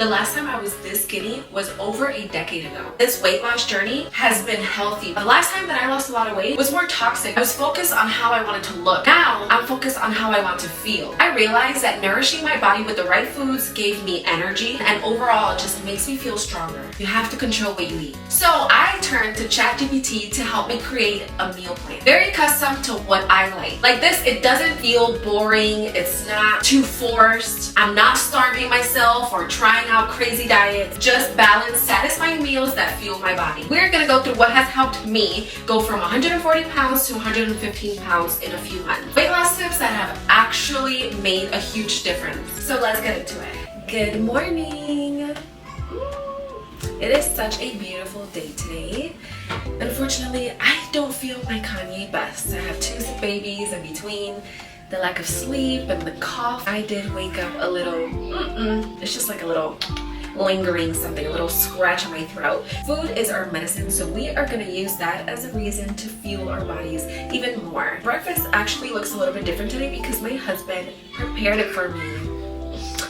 The last time I was this skinny was over a decade ago. This weight loss journey has been healthy. The last time that I lost a lot of weight was more toxic. I was focused on how I wanted to look. Now I'm focused on how I want to feel. I realized that nourishing my body with the right foods gave me energy, and overall it just makes me feel stronger. You have to control what you eat. So I turned to ChatGPT to help me create a meal plan. Very custom to what I like. Like this, it doesn't feel boring. It's not too forced. I'm not starving myself or trying out crazy diets. Just balanced, satisfying meals that fuel my body. We're gonna go through what has helped me go from 140 pounds to 115 pounds in a few months. Weight loss tips that have actually made a huge difference. So let's get into it. Good morning. It is such a beautiful day today. Unfortunately, I don't feel my Kanye best. I have two sick babies, and between the lack of sleep and the cough, I did wake up a little, it's just like a little lingering something, a little scratch on my throat. Food is our medicine, so we are going to use that as a reason to fuel our bodies even more. Breakfast actually looks a little bit different today because my husband prepared it for me.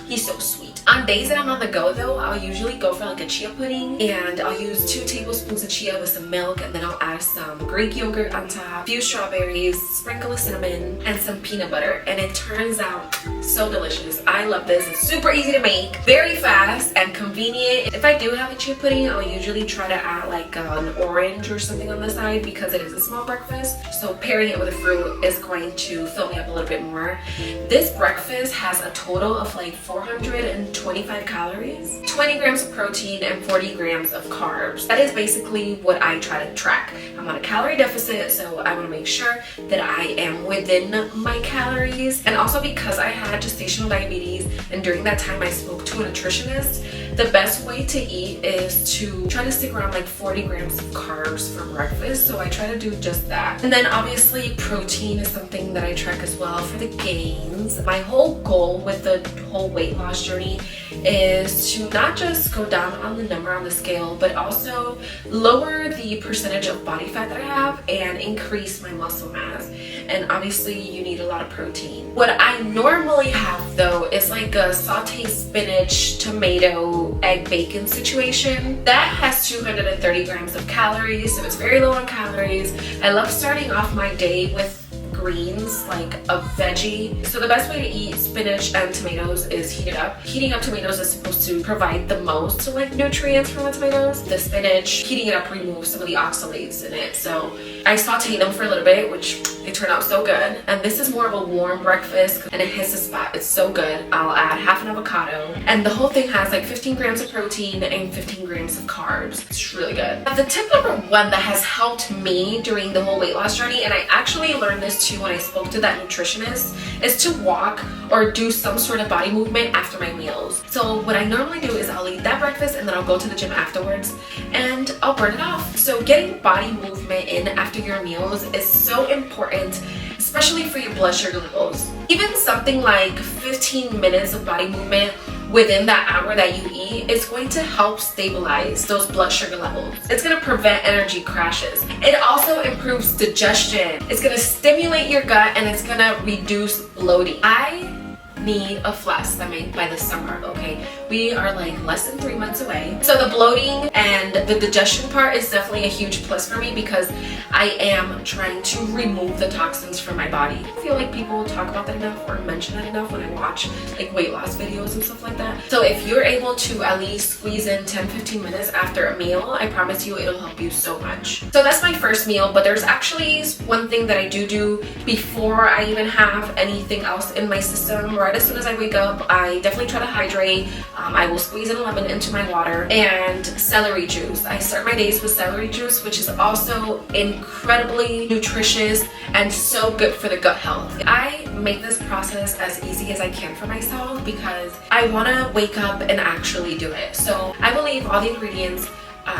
He's so sweet. On days that I'm on the go though, I'll usually go for like a chia pudding, and I'll use 2 tablespoons of chia with some milk, and then I'll add some Greek yogurt on top, a few strawberries, sprinkle of cinnamon, and some peanut butter, and it turns out so delicious. I love this. It's super easy to make, very fast and convenient. If I do have a chia pudding, I'll usually try to add like an orange or something on the side because it is a small breakfast, so pairing it with a fruit is going to fill me up a little bit more. This breakfast has a total of like 425 calories, 20 grams of protein, and 40 grams of carbs. That is basically what I try to track. I'm on a calorie deficit, so I want to make sure that I am within my calories. And also because I had gestational diabetes, and during that time I spoke to a nutritionist, the best way to eat is to try to stick around like 40 grams of carbs for breakfast. So I try to do just that. And then obviously protein is something that I track as well for the gains. My whole goal with the whole weight loss journey is to not just go down on the number on the scale, but also lower the percentage of body fat that I have and increase my muscle mass. And obviously you need a lot of protein. What I normally have though is like a sauteed spinach, tomato, egg bacon situation. That has 230 grams of calories, so it's very low on calories. I love starting off my day with greens, like a veggie. So the best way to eat spinach and tomatoes is heat it up. Heating up tomatoes is supposed to provide the most like nutrients from the tomatoes. The spinach, heating it up removes some of the oxalates in it. So I sauteed them for a little bit, which they turn out so good. And this is more of a warm breakfast, and it hits the spot. It's so good. I'll add half an avocado, and the whole thing has like 15 grams of protein and 15 grams of carbs. It's really good. The tip number 1 that has helped me during the whole weight loss journey, and I actually learned this too when I spoke to that nutritionist, is to walk or do some sort of body movement after my meals. So what I normally do is I'll eat that breakfast, and then I'll go to the gym afterwards and I'll burn it off. So getting body movement in after your meals is so important, especially for your blood sugar levels. Even something like 15 minutes of body movement within that hour that you eat is going to help stabilize those blood sugar levels. It's going to prevent energy crashes. It also improves digestion. It's going to stimulate your gut, and it's going to reduce bloating. I need a flat stomach by the summer, okay? We are like less than 3 months away. So the bloating and the digestion part is definitely a huge plus for me because I am trying to remove the toxins from my body. I feel like people talk about that enough or mention that enough when I watch like weight loss videos and stuff like that. So if you're able to at least squeeze in 10-15 minutes after a meal, I promise you it'll help you so much. So that's my first meal, but there's actually one thing that I do before I even have anything else in my system. Right as soon as I wake up, I definitely try to hydrate. I will squeeze in a lemon into my water, and celery juice. I start my days with celery juice, which is also incredibly nutritious and so good for the gut health. I make this process as easy as I can for myself because I want to wake up and actually do it. So I will leave all the ingredients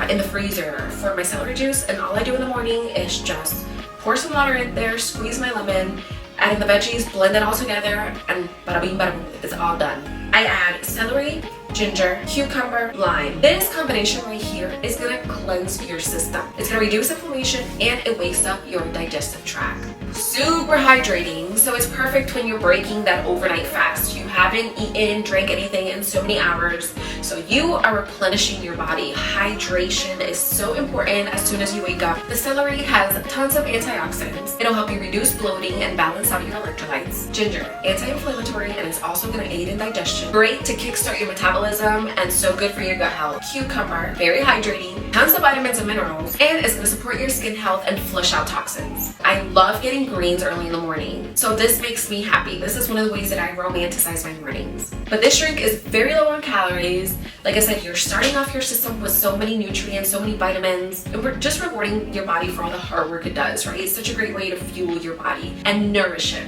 in the freezer for my celery juice, and all I do in the morning is just pour some water in there, squeeze my lemon, add in the veggies, blend it all together, and bada bing bada boom, it's all done. I add celery, ginger, cucumber, lime. This combination right here is gonna cleanse your system. It's gonna reduce inflammation, and it wakes up your digestive tract. super hydrating, so it's perfect when you're breaking that overnight fast. You haven't eaten, drank anything in so many hours, so you are replenishing your body. Hydration is so important as soon as you wake up. The celery has tons of antioxidants. It'll help you reduce bloating and balance out your electrolytes. Ginger, anti-inflammatory, and it's also going to aid in digestion. Great to kickstart your metabolism and so good for your gut health. Cucumber, very hydrating, tons of vitamins and minerals, and it's going to support your skin health and flush out toxins. I love getting greens early in the morning, so this makes me happy. This is one of the ways that I romanticize my mornings. But this drink is very low on calories. Like I said, you're starting off your system with so many nutrients, so many vitamins, and we're just rewarding your body for all the hard work it does, right? It's such a great way to fuel your body and nourish it.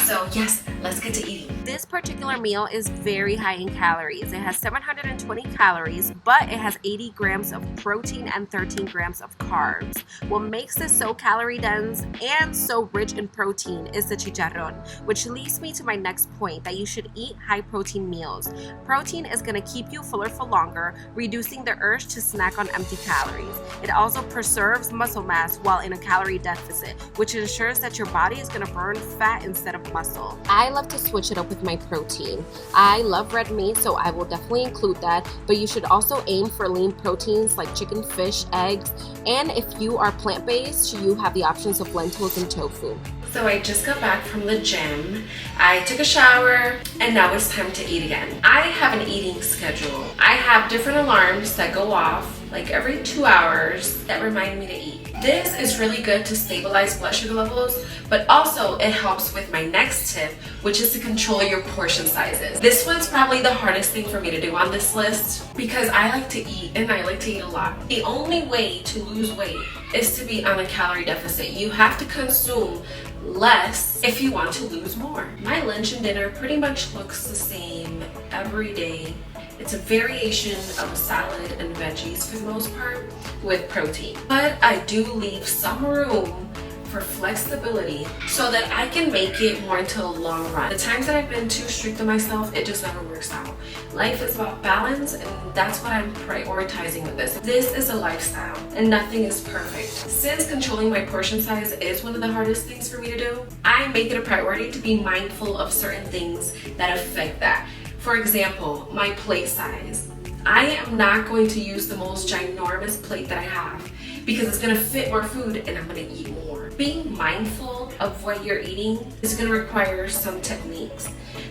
So yes, let's get to eating. This particular meal is very high in calories. It has 720 calories, but it has 80 grams of protein and 13 grams of carbs. What makes this so calorie dense and so rich in protein is the chicharrón, which leads me to my next point, that you should eat high protein meals. Protein is going to keep you fuller for longer, reducing the urge to snack on empty calories. It also preserves muscle mass while in a calorie deficit, which ensures that your body is going to burn fat instead of muscle. I love to switch it up with my protein. I love red meat, so I will definitely include that, but you should also aim for lean proteins like chicken, fish, eggs, and if you are plant-based, you have the options of lentils and tofu. So I just got back from the gym. I took a shower and now it's time to eat again. I have an eating schedule. I have different alarms that go off like every 2 hours that remind me to eat. This is really good to stabilize blood sugar levels, but also it helps with my next tip, which is to control your portion sizes. This one's probably the hardest thing for me to do on this list because I like to eat and I like to eat a lot. The only way to lose weight is to be on a calorie deficit. You have to consume less if you want to lose more. My lunch and dinner pretty much looks the same every day. It's a variation of a salad and veggies for the most part with protein. But I do leave some room for flexibility so that I can make it more into a long run. The times that I've been too strict on myself, it just never works out. Life is about balance, and that's what I'm prioritizing with this. This is a lifestyle and nothing is perfect. Since controlling my portion size is one of the hardest things for me to do, I make it a priority to be mindful of certain things that affect that. For example, my plate size. I am not going to use the most ginormous plate that I have because it's going to fit more food and I'm going to eat more. Being mindful of what you're eating is going to require some techniques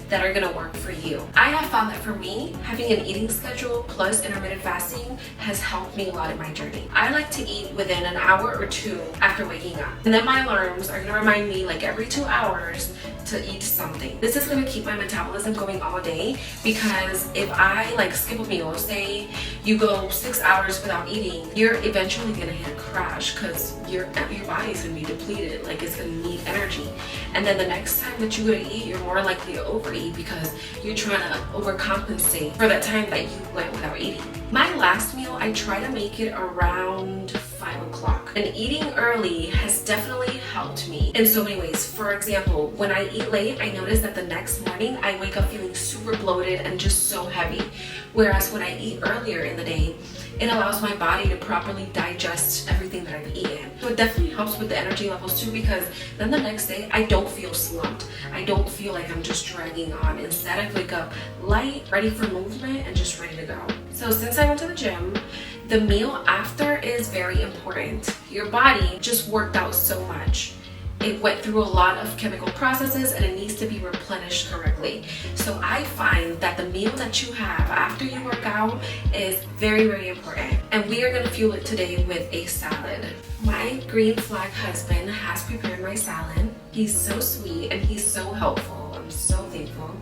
that are going to work for you. I have found that for me, having an eating schedule plus intermittent fasting has helped me a lot in my journey. I like to eat within an hour or two after waking up. And then my alarms are going to remind me like every 2 hours to eat something. This is going to keep my metabolism going all day because if I like skip a meal, say you go 6 hours without eating, you're eventually going to hit a crash because your body's going to be depleted, like it's going to need energy. And then the next time that you go to eat, you're more likely to overeat because you're trying to overcompensate for that time that you went without eating. My last meal, I try to make it around 5 o'clock. And eating early has definitely helped me in so many ways. For example, when I eat late, I notice that the next morning I wake up feeling super bloated and just so heavy. Whereas when I eat earlier in the day, it allows my body to properly digest everything that I've eaten. So it definitely helps with the energy levels too, because then the next day I don't feel slumped. I don't feel like I'm just dragging on. Instead, I wake up light, ready for movement, and just ready to go. So since I went to the gym, the meal after is very important. Your body just worked out so much. It went through a lot of chemical processes and it needs to be replenished correctly. So I find that the meal that you have after you work out is very, very important. And we are going to fuel it today with a salad. My green flag husband has prepared my salad. He's so sweet and he's so helpful. I'm so thankful.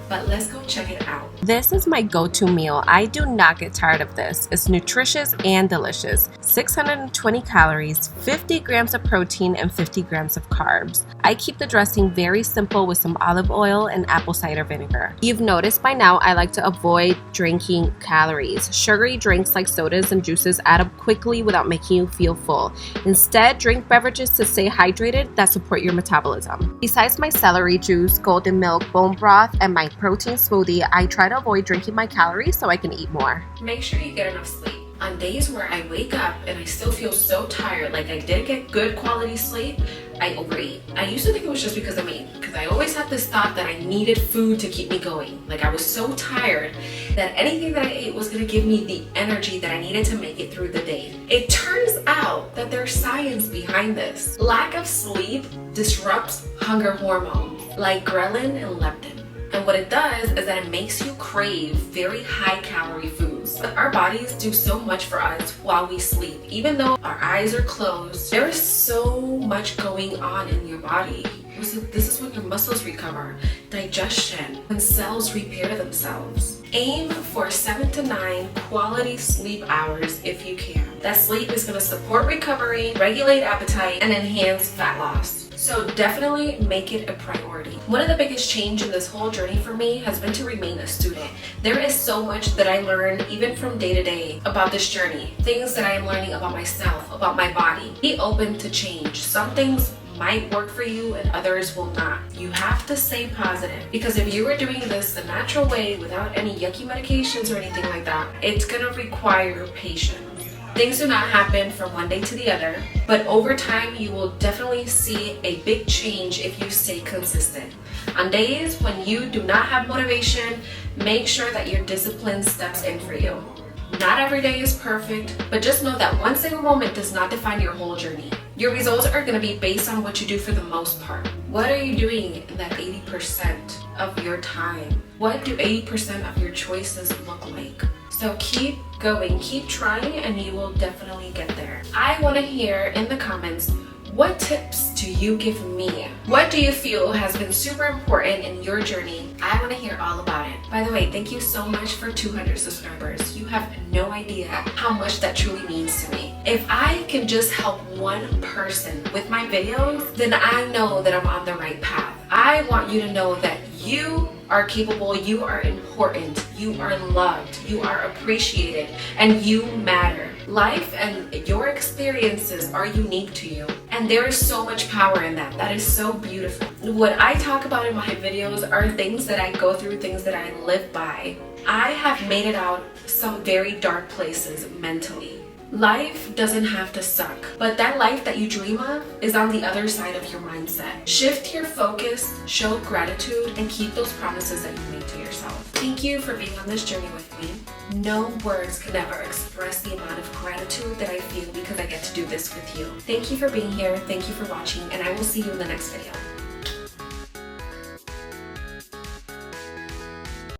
But let's go check it out. This is my go-to meal. I do not get tired of this. It's nutritious and delicious. 620 calories, 50 grams of protein, and 50 grams of carbs. I keep the dressing very simple with some olive oil and apple cider vinegar. You've noticed by now I like to avoid drinking calories. Sugary drinks like sodas and juices add up quickly without making you feel full. Instead, drink beverages to stay hydrated that support your metabolism. Besides my celery juice, golden milk, bone broth, and my protein smoothie, I try to avoid drinking my calories so I can eat more. Make sure you get enough sleep. on days where I wake up and I still feel so tired, like I didn't get good quality sleep, I overeat. I used to think it was just because of me, because I always had this thought that I needed food to keep me going. Like I was so tired that anything that I ate was gonna give me the energy that I needed to make it through the day. It turns out that there's science behind this. Lack of sleep disrupts hunger hormones like ghrelin and leptin. And what it does is that it makes you crave very high calorie foods. But our bodies do so much for us while we sleep. Even though our eyes are closed, there is so much going on in your body. This is when your muscles recover, digestion, when cells repair themselves. Aim for 7 to 9 quality sleep hours if you can. That sleep is going to support recovery, regulate appetite, and enhance fat loss. So definitely make it a priority. One of the biggest change in this whole journey for me has been to remain a student. There is so much that I learn even from day to day about this journey. Things that I am learning about myself, about my body. Be open to change. Some things might work for you and others will not. You have to stay positive, because if you were doing this the natural way without any yucky medications or anything like that, it's gonna require patience. Things do not happen from one day to the other, but over time you will definitely see a big change if you stay consistent. On days when you do not have motivation, make sure that your discipline steps in for you. Not every day is perfect, but just know that one single moment does not define your whole journey. Your results are going to be based on what you do for the most part. What are you doing in that 80% of your time? What do 80% of your choices look like? So keep going, keep trying, and you will definitely get there. I want to hear in the comments, what tips do you give me? What do you feel has been super important in your journey? I want to hear all about it. By the way, thank you so much for 200 subscribers. You have no idea how much that truly means to me. If I can just help one person with my videos, then I know that I'm on the right path. I want you to know that you are capable, you are important, you are loved, you are appreciated, and you matter. Life and your experiences are unique to you, and there is so much power in that. That is so beautiful. What I talk about in my videos are things that I go through, things that I live by. I have made it out some very dark places mentally. Life doesn't have to suck, but that life that you dream of is on the other side of your mindset. Shift your focus, show gratitude, and keep those promises that you made to yourself. Thank you for being on this journey with me. No words can ever express the amount of gratitude that I feel because I get to do this with you. Thank you for being here, thank you for watching, and I will see you in the next video.